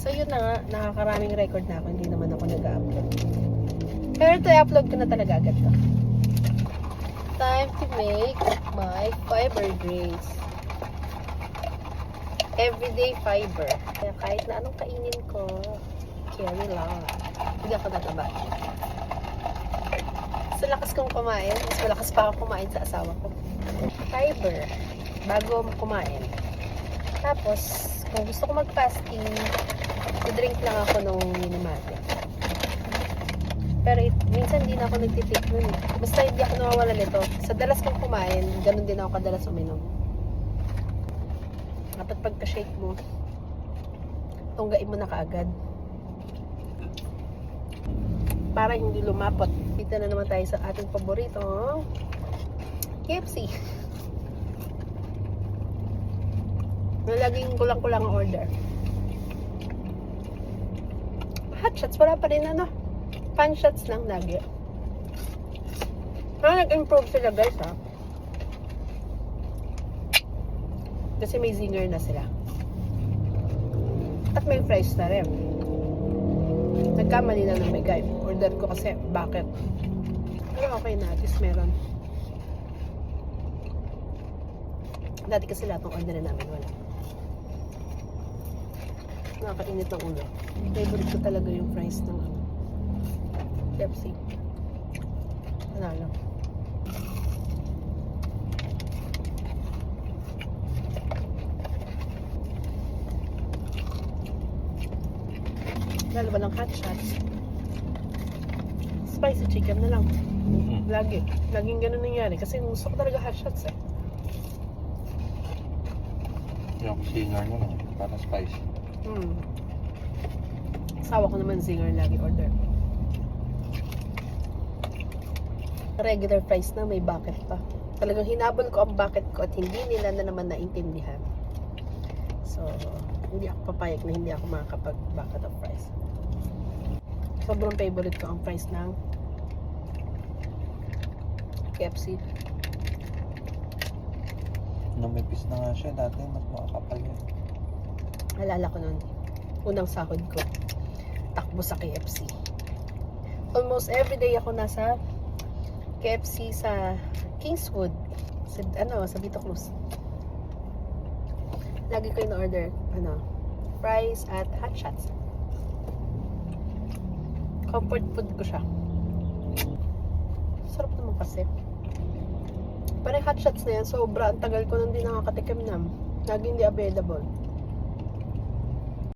So yun na nga, nakakaraming record na ako, hindi naman ako nag-upload. Pero ito, i-upload ko na talaga agad to. Time to make my fiber drinks. Everyday fiber. Kaya kahit na anong kainin ko, carry lang. Hindi ako nataba. Sa lakas kong kumain, mas malakas pa ako kumain sa asawa ko. Fiber. Bago kumain. Tapos, kung gusto ko mag-fasting, i-drink lang ako nung minumate. Pero minsan hindi na ako nagtitake nun. Basta hindi ako nawawala nito. Sa dalas kong kumain, ganun din ako kadalas uminom. Dapat pagka-shake mo, tunggain mo na kaagad. Para hindi lumapot. Dito na naman tayo sa ating paborito, KFC. Laging kulang-kulang ang order. Hot shots, wala pa rin ano. Pan shots lang lagi. Nag-improve sila guys ha. Kasi may zinger na sila. At may fries na rin. Nagkamali na ng may guide. Order ko kasi bakit. Pero okay na, at least meron. Dati kasi lahat ng order na namin wala. Nakakainit ng ulo. Favorite ko talaga yung fries ng KFC. Wala lang. Lalo ba ng hot shots? Spicy chicken na lang. Lagi. Laging ganun nangyari. Kasi gusto ko talaga hot shots eh. Yung singer mo na, para spicy. Asawa ko naman zinger lagi order. Regular fries na may bucket pa. Talagang hinabol ko ang bucket ko at hindi nila na naman naintindihan. So, hindi ako papayag na hindi ako makakapag-bucket of fries. Sobrang favorite ko ang fries ng KFC. Numipis na nga siya, dati mas makakapal yun. Alala ko nun, unang sahod ko, takbo sa KFC. Almost everyday ako nasa KFC sa Kingswood, sa Vito Cruz. Lagi ko in-order, fries at hot shots. Comfort food ko siya. Sarap naman kasi. Parang hot shots na yan, sobra. Ang tagal ko nang di nakakatikim na. Lagi hindi available.